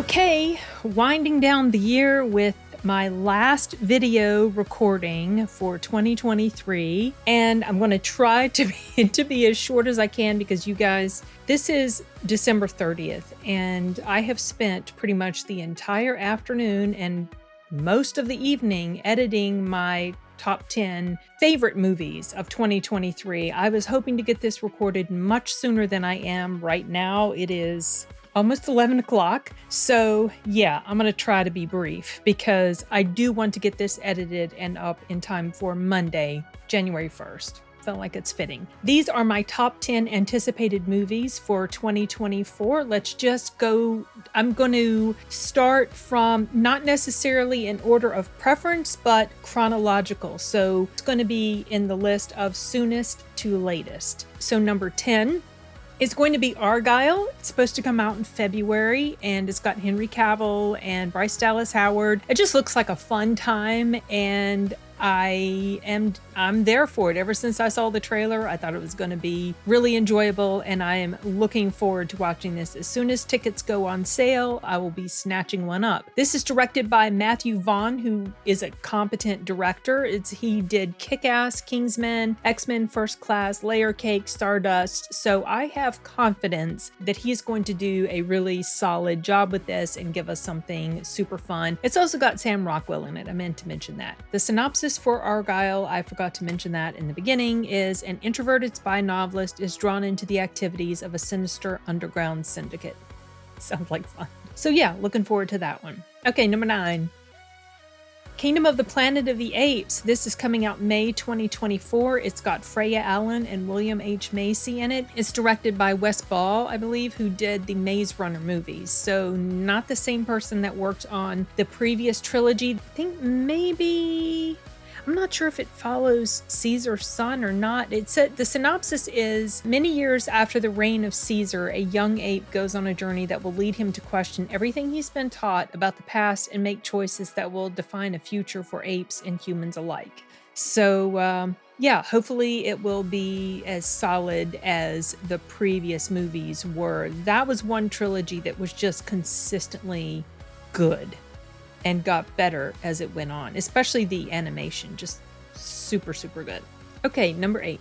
Okay, winding down the year with my last video recording for 2023, and I'm going to try to be as short as I can because you guys, this is December 30th, and I have spent pretty much the entire afternoon and most of the evening editing my top 10 favorite movies of 2023. I was hoping to get this recorded much sooner than I am right now. It is almost 11 o'clock. So yeah, I'm going to try to be brief because I do want to get this edited and up in time for Monday, January 1st. Felt like it's fitting. These are my top 10 anticipated movies for 2024. Let's just go. I'm going to start from not necessarily in order of preference, but chronological. So it's going to be in the list of soonest to latest. So number 10 is going to be Argylle. It's supposed to come out in February, and it's got Henry Cavill and Bryce Dallas Howard. It just looks like a fun time, and I'm there for it. Ever since I saw the trailer, I thought it was going to be really enjoyable, and I am looking forward to watching this. As soon as tickets go on sale, I will be snatching one up. This is directed by Matthew Vaughn, who is a competent director. He did Kick-Ass, Kingsman, X-Men First Class, Layer Cake, Stardust. So I have confidence that he's going to do a really solid job with this and give us something super fun. It's also got Sam Rockwell in it. I meant to mention that. The synopsis for Argylle, I forgot to mention that in the beginning, is an introverted spy novelist is drawn into the activities of a sinister underground syndicate. Sounds like fun. So yeah, looking forward to that one. Okay, number 9. Kingdom of the Planet of the Apes. This is coming out May 2024. It's got Freya Allen and William H. Macy in it. It's directed by Wes Ball, I believe, who did the Maze Runner movies. So not the same person that worked on the previous trilogy. I think maybe... I'm not sure if it follows Caesar's son or not. It said the synopsis is many years after the reign of Caesar, a young ape goes on a journey that will lead him to question everything he's been taught about the past and make choices that will define a future for apes and humans alike. So yeah, hopefully it will be as solid as the previous movies were. That was one trilogy that was just consistently good and got better as it went on, especially the animation, just super, super good. Okay, number 8.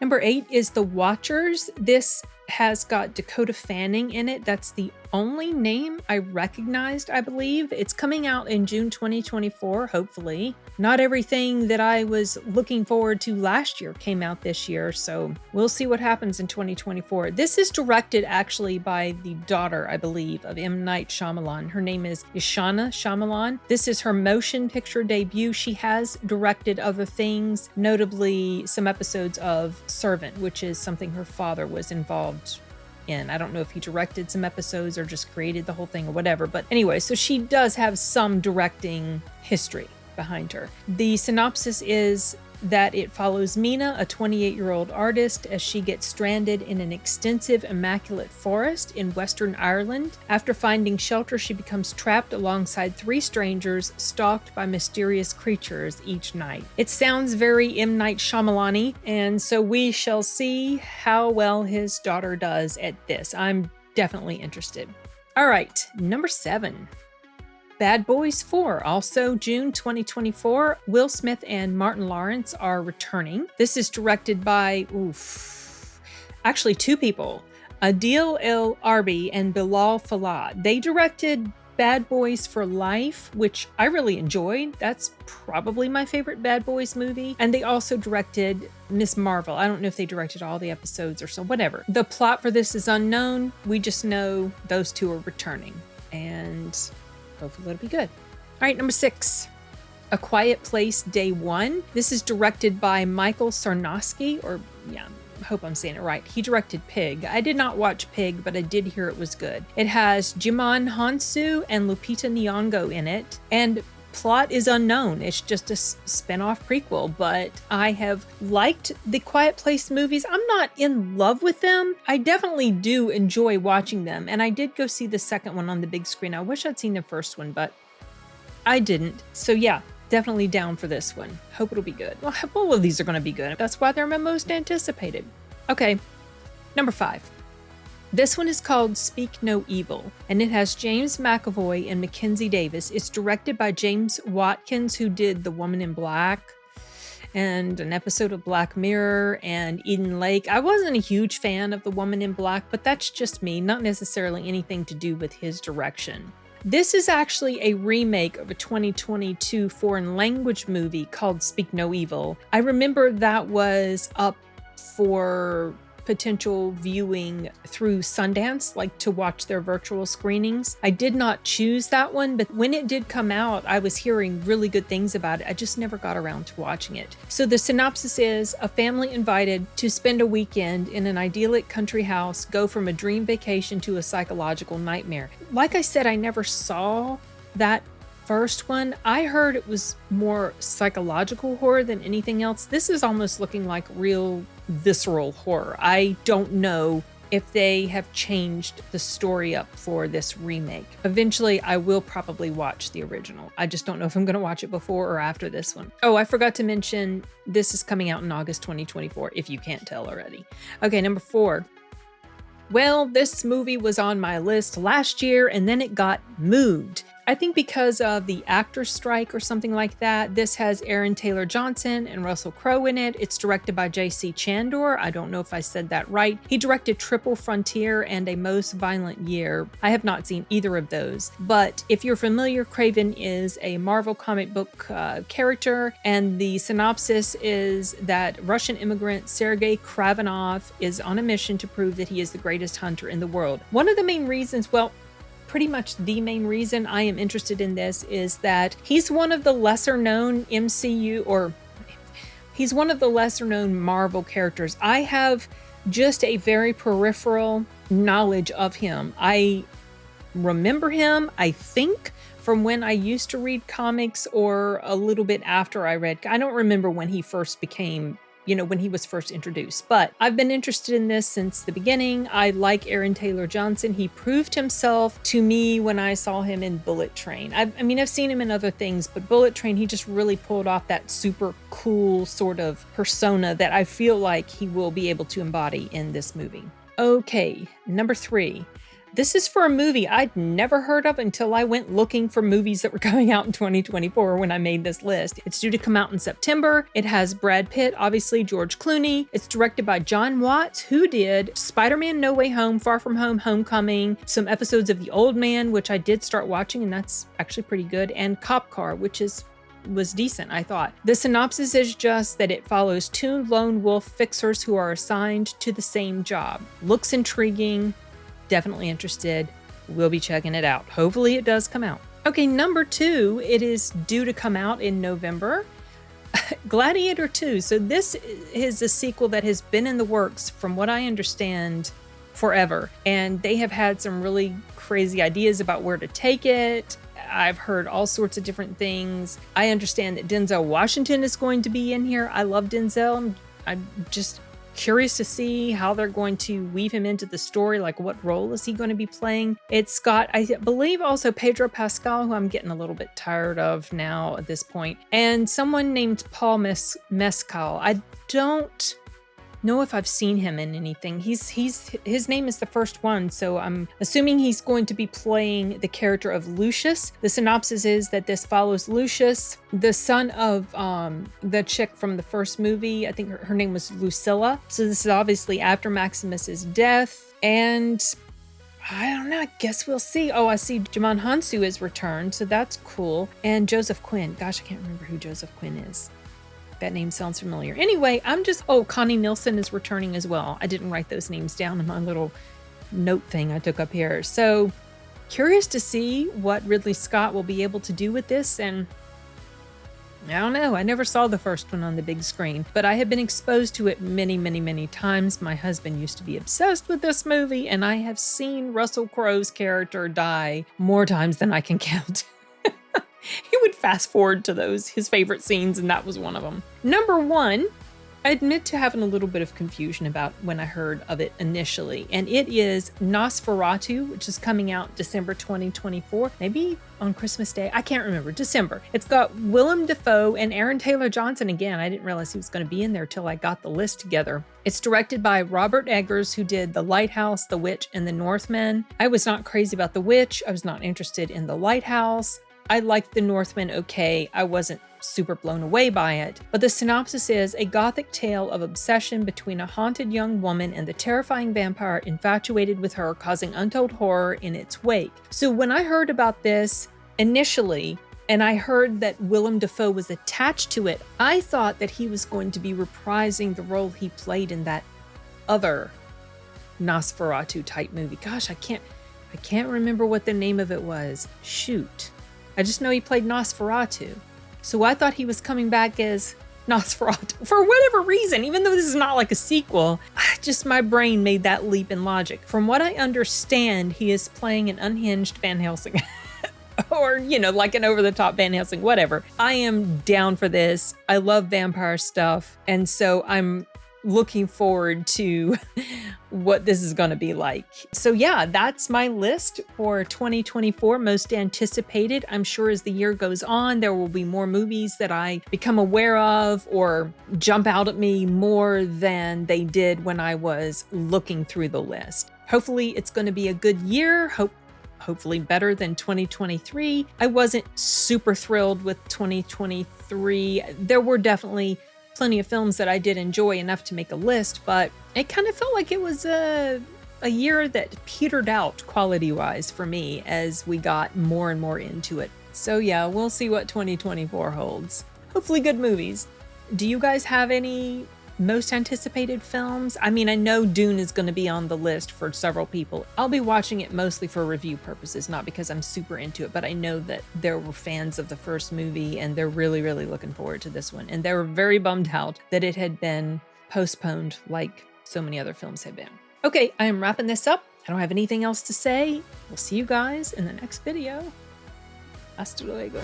Number 8 is The Watchers. This has got Dakota Fanning in it. That's the only name I recognized, I believe. It's coming out in June 2024, hopefully. Not everything that I was looking forward to last year came out this year, so we'll see what happens in 2024. This is directed actually by the daughter, I believe, of M. Night Shyamalan. Her name is Ishana Shyamalan. This is her motion picture debut. She has directed other things, notably some episodes of Servant, which is something her father was involved in. I don't know if he directed some episodes or just created the whole thing or whatever. But anyway, so she does have some directing history behind her. The synopsis is that it follows Mina, a 28-year-old artist, as she gets stranded in an extensive, immaculate forest in Western Ireland. After finding shelter, she becomes trapped alongside 3 strangers, stalked by mysterious creatures each night. It sounds very M. Night Shyamalan-y, and so we shall see how well his daughter does at this. I'm definitely interested. All right, number 7. Bad Boys 4, also June 2024. Will Smith and Martin Lawrence are returning. This is directed by, actually 2 people, Adil El Arbi and Bilal Fallah. They directed Bad Boys for Life, which I really enjoyed. That's probably my favorite Bad Boys movie. And they also directed Miss Marvel. I don't know if they directed all the episodes or so, whatever. The plot for this is unknown. We just know those 2 are returning, and hopefully it'll be good. All right, number 6. A Quiet Place Day 1. This is directed by Michael Sarnowski, or yeah, I hope I'm saying it right. He directed Pig. I did not watch Pig, but I did hear it was good. It has Jimon Hansu and Lupita Nyong'o in it, and plot is unknown. It's just a spin-off prequel, but I have liked the Quiet Place movies. I'm not in love with them. I definitely do enjoy watching them, and I did go see the second one on the big screen. I wish I'd seen the first one, but I didn't. So yeah, definitely down for this one. Hope it'll be good. Well, all of these are going to be good. That's why they're my most anticipated. Okay, number 5. This one is called Speak No Evil, and it has James McAvoy and Mackenzie Davis. It's directed by James Watkins, who did The Woman in Black and an episode of Black Mirror and Eden Lake. I wasn't a huge fan of The Woman in Black, but that's just me, not necessarily anything to do with his direction. This is actually a remake of a 2022 foreign language movie called Speak No Evil. I remember that was up for potential viewing through Sundance, like to watch their virtual screenings. I did not choose that one, but when it did come out, I was hearing really good things about it. I just never got around to watching it. So the synopsis is a family invited to spend a weekend in an idyllic country house go from a dream vacation to a psychological nightmare. Like I said, I never saw that first one. I heard it was more psychological horror than anything else. This is almost looking like real visceral horror. I don't know if they have changed the story up for this remake. Eventually, I will probably watch the original. I just don't know if I'm going to watch it before or after this one. Oh, I forgot to mention this is coming out in August 2024, if you can't tell already. Okay, number 4. Well, this movie was on my list last year and then it got moved. I think because of the actors' strike or something like that. This has Aaron Taylor Johnson and Russell Crowe in it. It's directed by J.C. Chandor. I don't know if I said that right. He directed Triple Frontier and A Most Violent Year. I have not seen either of those. But if you're familiar, Kraven is a Marvel comic book character, and the synopsis is that Russian immigrant Sergei Kravenov is on a mission to prove that he is the greatest hunter in the world. One of the main reasons, well, pretty much the main reason I am interested in this is that he's one of the lesser known MCU, or he's one of the lesser known Marvel characters. I have just a very peripheral knowledge of him. I remember him, I think, from when I used to read comics or a little bit after I read. I don't remember when he first became, when he was first introduced, but I've been interested in this since the beginning. I like Aaron Taylor Johnson. He proved himself to me when I saw him in Bullet Train. I've seen him in other things, but Bullet Train, he just really pulled off that super cool sort of persona that I feel like he will be able to embody in this movie. Okay, number 3. This is for a movie I'd never heard of until I went looking for movies that were coming out in 2024 when I made this list. It's due to come out in September. It has Brad Pitt, obviously George Clooney. It's directed by John Watts, who did Spider-Man No Way Home, Far From Home, Homecoming, some episodes of The Old Man, which I did start watching, and that's actually pretty good, and Cop Car, which was decent, I thought. The synopsis is just that it follows 2 lone wolf fixers who are assigned to the same job. Looks intriguing. Definitely interested. We'll be checking it out. Hopefully it does come out. Okay, number 2, it is due to come out in November. Gladiator 2. So this is a sequel that has been in the works, from what I understand, forever. And they have had some really crazy ideas about where to take it. I've heard all sorts of different things. I understand that Denzel Washington is going to be in here. I love Denzel. I'm just curious to see how they're going to weave him into the story. Like, what role is he going to be playing? It's got, I believe, also Pedro Pascal, who I'm getting a little bit tired of now at this point, and someone named Paul Mescal. I don't know if I've seen him in anything. His name is the first one, so I'm assuming he's going to be playing the character of Lucius. The synopsis is that this follows Lucius, the son of the chick from the first movie. I think her name was Lucilla. So this is obviously after Maximus's death, and I don't know, I guess we'll see. Oh, I see Djimon Hounsou is returned, so that's cool. And Joseph Quinn. Gosh, I can't remember who Joseph Quinn is. That name sounds familiar. Anyway, Connie Nielsen is returning as well. I didn't write those names down in my little note thing I took up here. So curious to see what Ridley Scott will be able to do with this. And I don't know, I never saw the first one on the big screen, but I have been exposed to it many, many, many times. My husband used to be obsessed with this movie, and I have seen Russell Crowe's character die more times than I can count. He would fast forward to his favorite scenes, and that was one of them. Number 1, I admit to having a little bit of confusion about when I heard of it initially, and it is Nosferatu, which is coming out December 2024, maybe on Christmas Day. I can't remember. December. It's got Willem Dafoe and Aaron Taylor Johnson again. I didn't realize he was going to be in there till I got the list together. It's directed by Robert Eggers, who did The Lighthouse, The Witch, and The Northman. I was not crazy about The Witch. I was not interested in The Lighthouse. I liked The Northman okay. I wasn't super blown away by it. But the synopsis is a gothic tale of obsession between a haunted young woman and the terrifying vampire infatuated with her, causing untold horror in its wake. So when I heard about this initially, and I heard that Willem Dafoe was attached to it, I thought that he was going to be reprising the role he played in that other Nosferatu type movie. Gosh, I can't remember what the name of it was. Shoot. I just know he played Nosferatu. So I thought he was coming back as Nosferatu for whatever reason, even though this is not like a sequel. Just my brain made that leap in logic. From what I understand, he is playing an unhinged Van Helsing. Or, you know, like an over-the-top Van Helsing, whatever. I am down for this. I love vampire stuff. And so I'm looking forward to what this is going to be like. So yeah, that's my list for 2024, most anticipated. I'm sure as the year goes on, there will be more movies that I become aware of or jump out at me more than they did when I was looking through the list. Hopefully it's going to be a good year. Hopefully better than 2023. I wasn't super thrilled with 2023. There were definitely plenty of films that I did enjoy enough to make a list, but it kind of felt like it was a year that petered out quality-wise for me as we got more and more into it. So yeah, we'll see what 2024 holds. Hopefully good movies. Do you guys have any most anticipated films? I mean, I know Dune is going to be on the list for several people. I'll be watching it mostly for review purposes, not because I'm super into it, but I know that there were fans of the first movie and they're really, really looking forward to this one. And they were very bummed out that it had been postponed like so many other films have been. Okay, I am wrapping this up. I don't have anything else to say. We'll see you guys in the next video. Hasta luego.